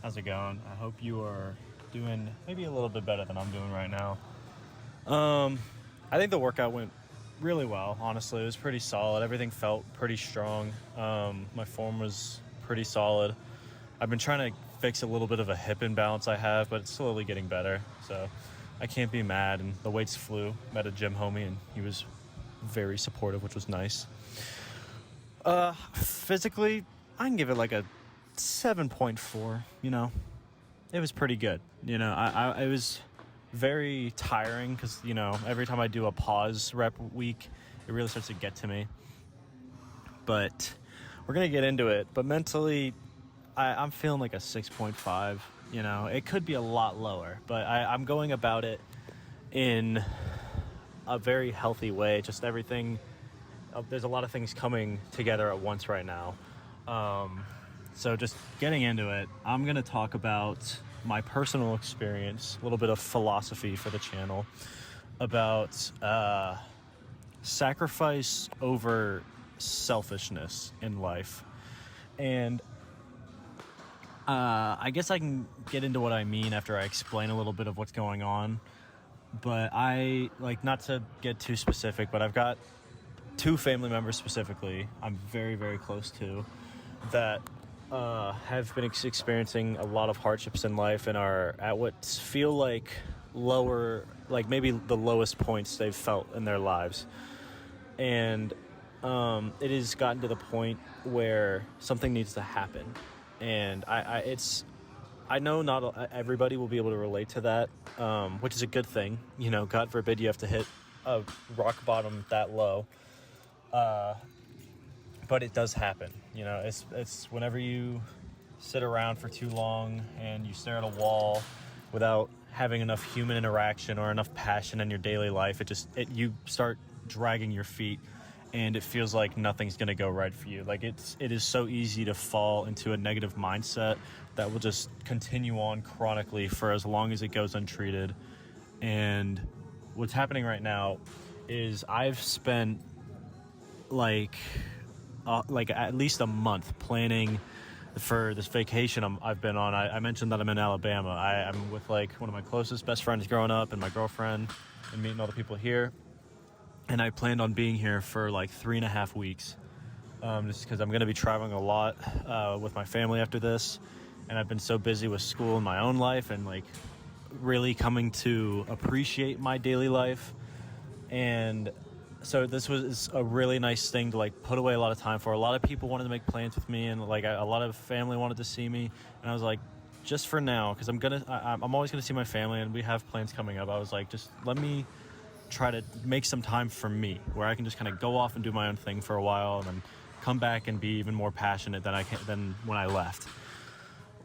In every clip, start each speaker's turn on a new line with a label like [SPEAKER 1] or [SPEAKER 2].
[SPEAKER 1] How's it going? I hope you are doing maybe a little bit better than I'm doing right now. I think the workout went really well, honestly. It was pretty solid. Everything felt pretty strong. My form was pretty solid. I've been trying to fix a little bit of a hip imbalance I have, but it's slowly getting better. So I can't be mad. And the weights flew. Met a gym homie, and he was very supportive, which was nice. Physically, I can give it like a 7.4. It was pretty good. It was very tiring because, every time I do a pause rep week, it really starts to get to me. But we're going to get into it. But mentally, I'm feeling like a 6.5. It could be a lot lower, but I'm going about it in a very healthy way. Just everything, there's a lot of things coming together at once right now. So just getting into it, I'm going to talk about my personal experience, a little bit of philosophy for the channel, about sacrifice over selfishness in life. And I guess I can get into what I mean after I explain a little bit of what's going on. But I, not to get too specific, but I've got two family members specifically I'm very, very close to that have been experiencing a lot of hardships in life and are at what feel like lower, maybe the lowest points they've felt in their lives. And it has gotten to the point where something needs to happen. And I know not everybody will be able to relate to that, which is a good thing. God forbid you have to hit a rock bottom that low. But it does happen. It's whenever you sit around for too long and you stare at a wall without having enough human interaction or enough passion in your daily life, you start dragging your feet and it feels like nothing's going to go right for you. It is so easy to fall into a negative mindset that will just continue on chronically for as long as it goes untreated. And what's happening right now is I've spent at least a month planning for this vacation I've been on. I mentioned that I'm in Alabama. I'm with one of my closest best friends growing up and my girlfriend and meeting all the people here. And I planned on being here for 3.5 weeks, just because I'm going to be traveling a lot with my family after this. And I've been so busy with school and my own life and really coming to appreciate my daily life. And so this was a really nice thing to put away a lot of time for. A lot of people wanted to make plans with me, and a lot of family wanted to see me. And I was like, just for now, because I'm always gonna see my family, and we have plans coming up. I was like, just let me try to make some time for me, where I can just kind of go off and do my own thing for a while, and then come back and be even more passionate than when I left.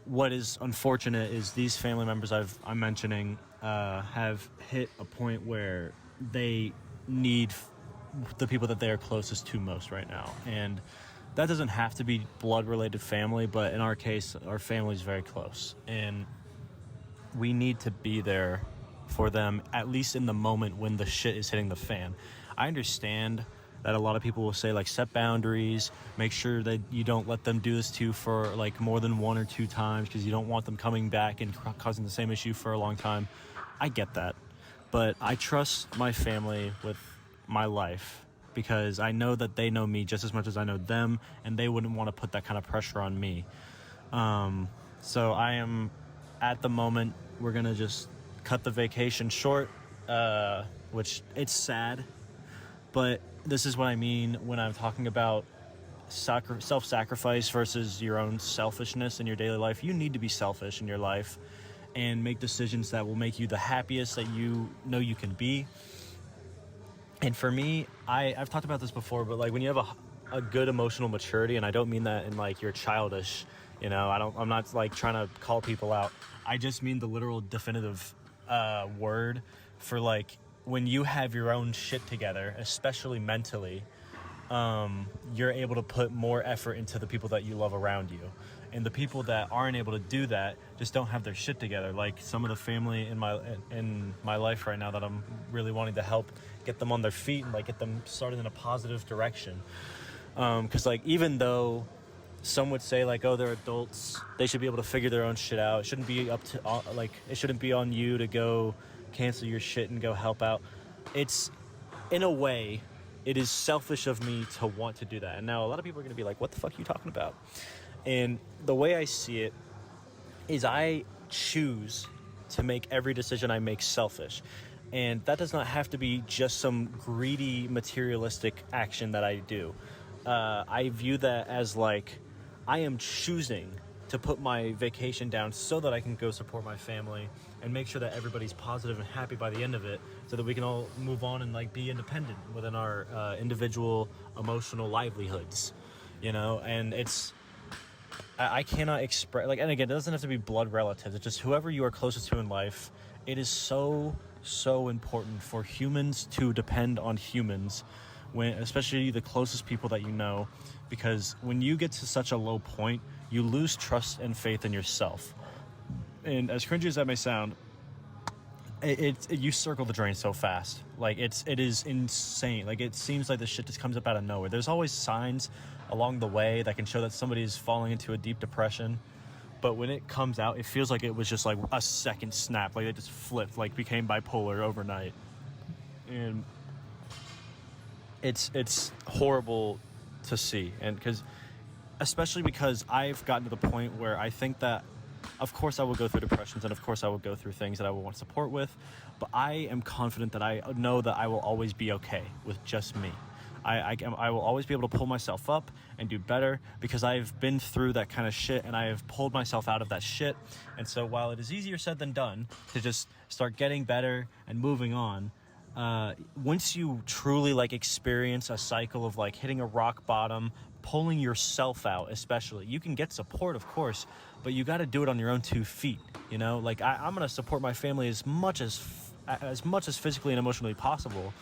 [SPEAKER 1] What is unfortunate is these family members I'm mentioning have hit a point where they need the people that they are closest to most right now. And that doesn't have to be blood-related family, but in our case, our family is very close. And we need to be there for them, at least in the moment when the shit is hitting the fan. I understand that a lot of people will say, set boundaries, make sure that you don't let them do this to you for, more than one or two times because you don't want them coming back and causing the same issue for a long time. I get that. But I trust my family with my life because I know that they know me just as much as I know them, and they wouldn't want to put that kind of pressure on me. So I am, at the moment, we're going to just cut the vacation short, which it's sad, but this is what I mean when I'm talking about self-sacrifice versus your own selfishness in your daily life. You need to be selfish in your life and make decisions that will make you the happiest that you know you can be. And for me, I've talked about this before, but when you have a good emotional maturity, and I don't mean that in you're childish, I'm not trying to call people out. I just mean the literal definitive word for when you have your own shit together, especially mentally, you're able to put more effort into the people that you love around you. And the people that aren't able to do that just don't have their shit together. Some of the family in my life right now that I'm really wanting to help get them on their feet and get them started in a positive direction. Because even though some would say like, oh, they're adults, they should be able to figure their own shit out. It shouldn't be up to it shouldn't be on you to go cancel your shit and go help out. It's, in a way, it is selfish of me to want to do that. And now a lot of people are going to be like, what the fuck are you talking about? And the way I see it is I choose to make every decision I make selfish. And that does not have to be just some greedy, materialistic action that I do. I view that as like, I am choosing to put my vacation down so that I can go support my family and make sure that everybody's positive and happy by the end of it, so that we can all move on and like be independent within our individual emotional livelihoods, you know. And it's, I cannot express, like, and again, it doesn't have to be blood relatives. It's just whoever you are closest to in life. It is so important for humans to depend on humans, when, especially the closest people that you know, because when you get to such a low point, you lose trust and faith in yourself. And as cringy as that may sound, you circle the drain so fast. Like, it is insane. Like, it seems like this shit just comes up out of nowhere. There's always signs along the way that can show that somebody is falling into a deep depression. But when it comes out, it feels like it was just like a second snap. Like, it just flipped, like became bipolar overnight. And it's horrible to see. And especially because I've gotten to the point where I think that, of course, I will go through depressions, and of course I will go through things that I will want support with, but I am confident that I know that I will always be okay with just me. I will always be able to pull myself up and do better, because I've been through that kind of shit and I have pulled myself out of that shit. And so while it is easier said than done to just start getting better and moving on, once you truly like experience a cycle of like hitting a rock bottom, pulling yourself out, especially, you can get support, of course, but you got to do it on your own 2 feet, you know. Like, I'm going to support my family as much as physically and emotionally possible,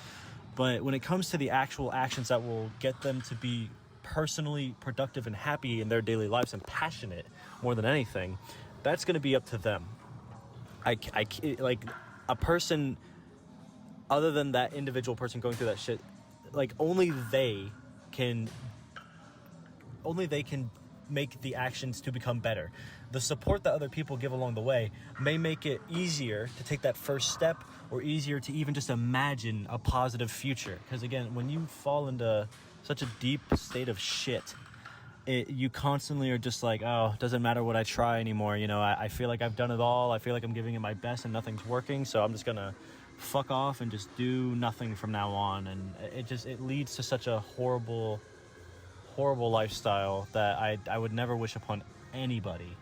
[SPEAKER 1] but when it comes to the actual actions that will get them to be personally productive and happy in their daily lives and passionate more than anything, that's going to be up to them. I like, a person other than that individual person going through that shit, like, only they can make the actions to become better. The support that other people give along the way may make it easier to take that first step, or easier to even just imagine a positive future. Because again, when you fall into such a deep state of shit, you constantly are just like, oh, it doesn't matter what I try anymore. You know, I feel like I've done it all. I feel like I'm giving it my best and nothing's working. So I'm just going to fuck off and just do nothing from now on. And it leads to such a horrible lifestyle that I would never wish upon anybody.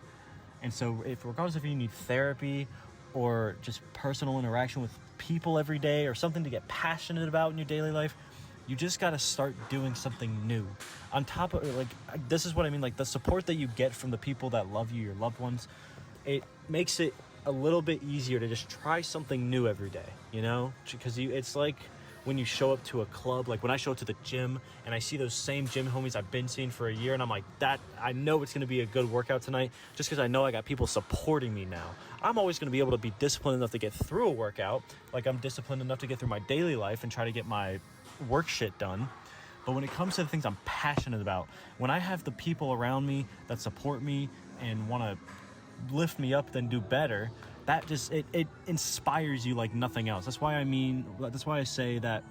[SPEAKER 1] And so regardless if you need therapy or just personal interaction with people every day, or something to get passionate about in your daily life, you just got to start doing something new. On top of, like, this is what I mean, like, the support that you get from the people that love you, your loved ones, it makes it a little bit easier to just try something new every day, you know? Because it's like when you show up to a club, like when I show up to the gym and I see those same gym homies I've been seeing for a year, and I'm like, I know it's going to be a good workout tonight, just because I know I got people supporting me now. I'm always going to be able to be disciplined enough to get through a workout, like I'm disciplined enough to get through my daily life and try to get my work shit done. But when it comes to the things I'm passionate about, when I have the people around me that support me and want to lift me up, then do better, that just, it inspires you like nothing else. That's why I say that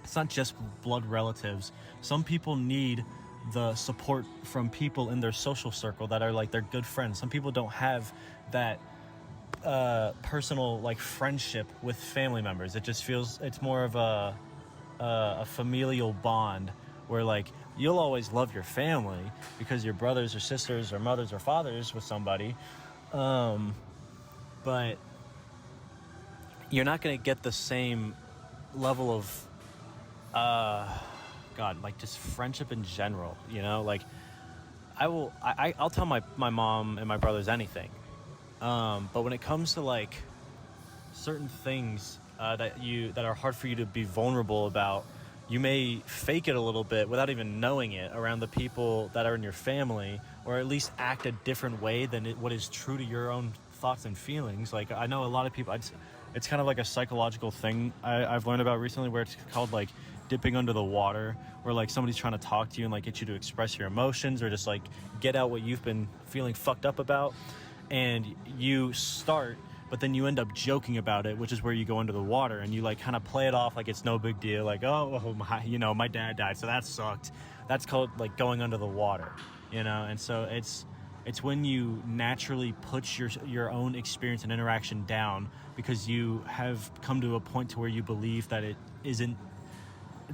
[SPEAKER 1] it's not just blood relatives. Some people need the support from people in their social circle that are like their good friends. Some people don't have that personal like friendship with family members. It just feels, it's more of a familial bond where like you'll always love your family because you're brothers or sisters or mothers or fathers with somebody, but you're not going to get the same level of like just friendship in general, you know? Like I'll tell my mom and my brothers anything, but when it comes to like certain things that are hard for you to be vulnerable about, you may fake it a little bit without even knowing it around the people that are in your family, or at least act a different way than what is true to your own thoughts and feelings. Like, I know a lot of people, it's kind of like a psychological thing I've learned about recently, where it's called like dipping under the water, where like somebody's trying to talk to you and like get you to express your emotions or just like get out what you've been feeling fucked up about, and you start, but then you end up joking about it, which is where you go under the water and you like kind of play it off like it's no big deal, like, oh my dad died, so that sucked. That's called like going under the water, and so it's when you naturally put your own experience and interaction down because you have come to a point to where you believe that it isn't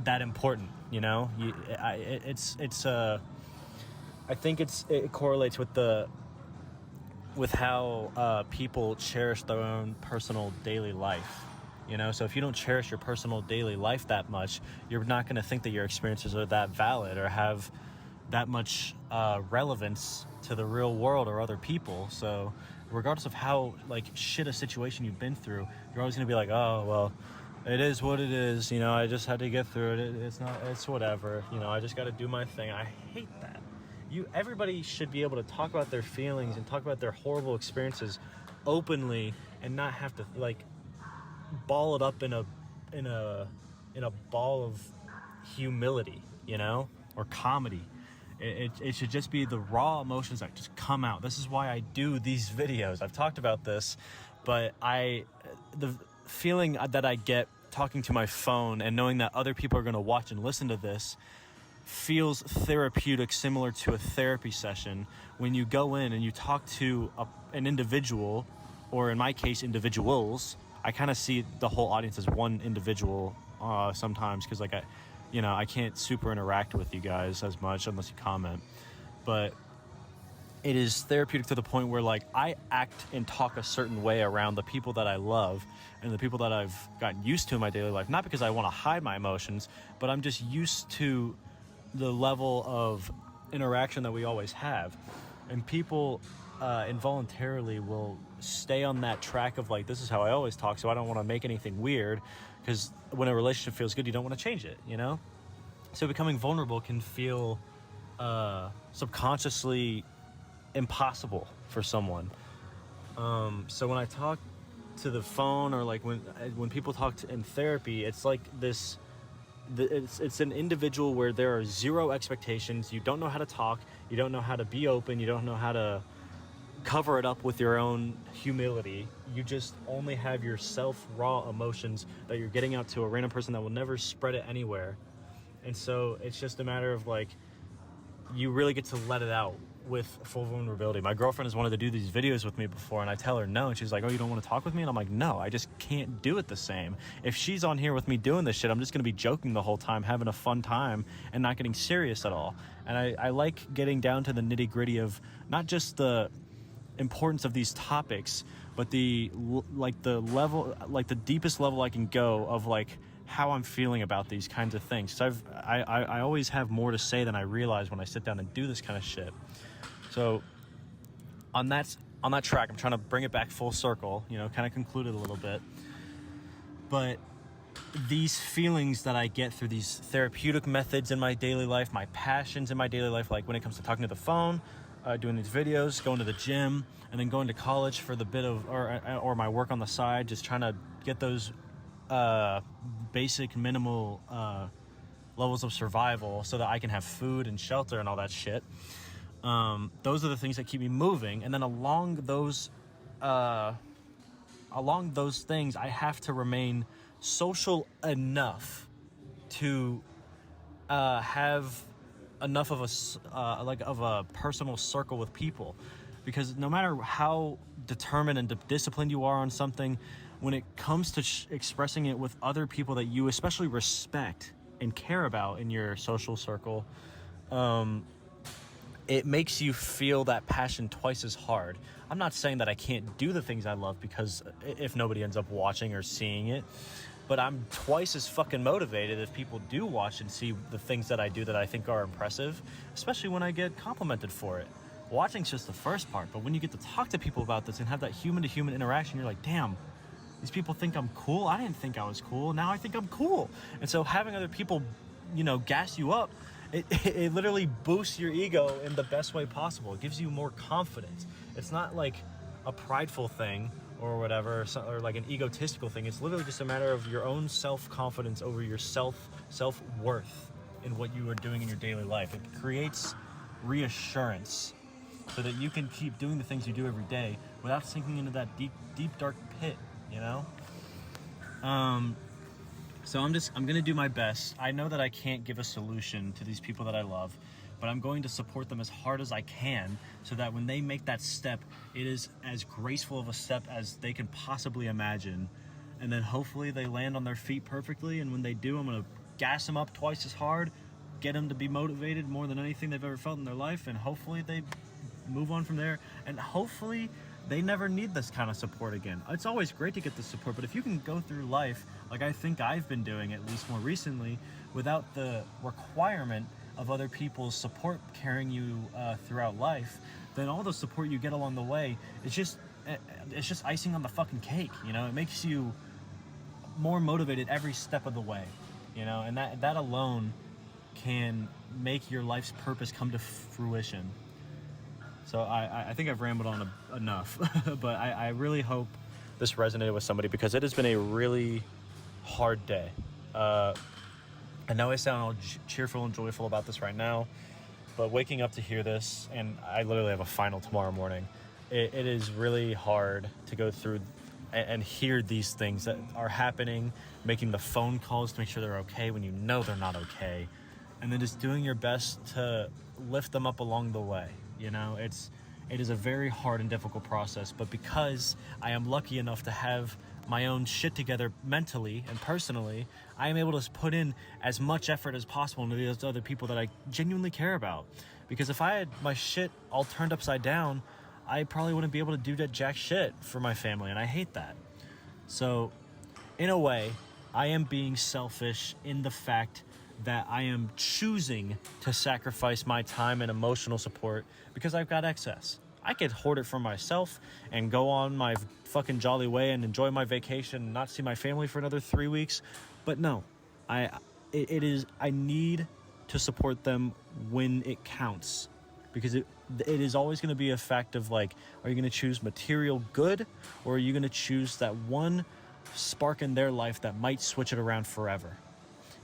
[SPEAKER 1] that important. I think it correlates with how people cherish their own personal daily life. So if you don't cherish your personal daily life that much, you're not going to think that your experiences are that valid or have that much relevance to the real world or other people. So regardless of how like shit a situation you've been through, you're always going to be like, oh, well, it is what it is. I just had to get through it. It's whatever. I just got to do my thing. I hate that. Everybody should be able to talk about their feelings and talk about their horrible experiences openly and not have to like ball it up in a ball of humility, or comedy. It should just be the raw emotions that just come out. This is why I do these videos. I've talked about this, but the feeling that I get talking to my phone and knowing that other people are going to watch and listen to this feels therapeutic, similar to a therapy session. When you go in and you talk to an individual, or in my case, individuals, I kind of see the whole audience as one individual sometimes, because like I can't super interact with you guys as much unless you comment. But it is therapeutic to the point where like I act and talk a certain way around the people that I love and the people that I've gotten used to in my daily life, not because I want to hide my emotions, but I'm just used to the level of interaction that we always have. And people involuntarily will stay on that track of like, this is how I always talk, so I don't want to make anything weird, because when a relationship feels good, you don't want to change it, So becoming vulnerable can feel subconsciously impossible for someone. So when I talk to the phone, or like when people talk in therapy, it's like this. It's an individual where there are zero expectations. You don't know how to talk. You don't know how to be open. You don't know how to cover it up with your own humility. You just only have your raw emotions that you're getting out to a random person that will never spread it anywhere. And so it's just a matter of like, you really get to let it out with full vulnerability. My girlfriend has wanted to do these videos with me before, and I tell her no, and she's like, oh, you don't want to talk with me? And I'm like, no, I just can't do it the same. If she's on here with me doing this shit, I'm just going to be joking the whole time, having a fun time, and not getting serious at all. And I like getting down to the nitty gritty of not just the importance of these topics, but the deepest level I can go of like how I'm feeling about these kinds of things. So I always have more to say than I realize when I sit down and do this kind of shit. So on that track, I'm trying to bring it back full circle, kind of conclude it a little bit. But these feelings that I get through these therapeutic methods in my daily life, my passions in my daily life, like when it comes to talking to the phone, doing these videos, going to the gym, and then going to college for the bit of, or my work on the side, just trying to get those basic minimal levels of survival so that I can have food and shelter and all that shit. Those are the things that keep me moving. And then along those things, I have to remain social enough to have enough of a personal circle with people, because no matter how determined and disciplined you are on something, when it comes to expressing it with other people that you especially respect and care about in your social circle, it makes you feel that passion twice as hard. I'm not saying that I can't do the things I love because if nobody ends up watching or seeing it, but I'm twice as fucking motivated if people do watch and see the things that I do that I think are impressive, especially when I get complimented for it. Watching's just the first part, but when you get to talk to people about this and have that human-to-human interaction, you're like, damn, these people think I'm cool? I didn't think I was cool. Now I think I'm cool. And so having other people, gas you up, it literally boosts your ego in the best way possible. It gives you more confidence. It's not like a prideful thing or whatever, or like an egotistical thing. It's literally just a matter of your own self-confidence over your self-worth in what you are doing in your daily life. It creates reassurance so that you can keep doing the things you do every day without sinking into that deep dark pit, you know? So I'm gonna do my best. I know that I can't give a solution to these people that I love, but I'm going to support them as hard as I can so that when they make that step, it is as graceful of a step as they can possibly imagine. And then hopefully they land on their feet perfectly, and when they do, I'm gonna gas them up twice as hard, get them to be motivated more than anything they've ever felt in their life, and hopefully they move on from there, and hopefully they never need this kind of support again. It's always great to get the support, but if you can go through life like I think I've been doing, at least more recently, without the requirement of other people's support carrying you throughout life, then all the support you get along the way, it's just icing on the fucking cake, you know? It makes you more motivated every step of the way, you know? And that alone can make your life's purpose come to fruition. So I think I've rambled on enough, but I really hope this resonated with somebody, because it has been a really hard day. I know I sound all cheerful and joyful about this right now, but waking up to hear this, and I literally have a final tomorrow morning, it is really hard to go through and hear these things that are happening, making the phone calls to make sure they're okay when you know they're not okay, and then just doing your best to lift them up along the way. You know, it is a very hard and difficult process, but because I am lucky enough to have my own shit together mentally and personally, I am able to put in as much effort as possible into those other people that I genuinely care about. Because if I had my shit all turned upside down, I probably wouldn't be able to do that jack shit for my family, and I hate that. So, in a way, I am being selfish in the fact that I am choosing to sacrifice my time and emotional support because I've got excess. I could hoard it for myself and go on my fucking jolly way and enjoy my vacation and not see my family for another 3 weeks. But no, I need to support them when it counts, because it is always going to be a fact of like, are you going to choose material good, or are you going to choose that one spark in their life that might switch it around forever?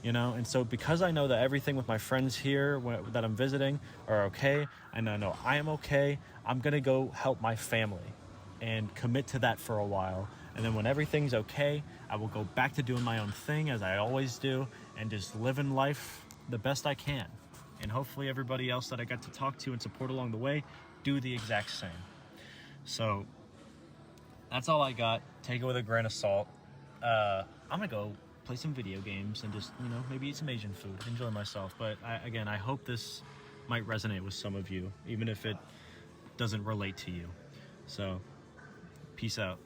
[SPEAKER 1] You know, and so because I know that everything with my friends here that I'm visiting are okay, and I know I am okay, I'm going to go help my family and commit to that for a while. And then when everything's okay, I will go back to doing my own thing as I always do, and just living life the best I can. And hopefully everybody else that I got to talk to and support along the way do the exact same. So that's all I got. Take it with a grain of salt. I'm going to go play some video games and just, you know, maybe eat some Asian food, enjoy myself. But I hope this might resonate with some of you, even if it doesn't relate to you. So, peace out.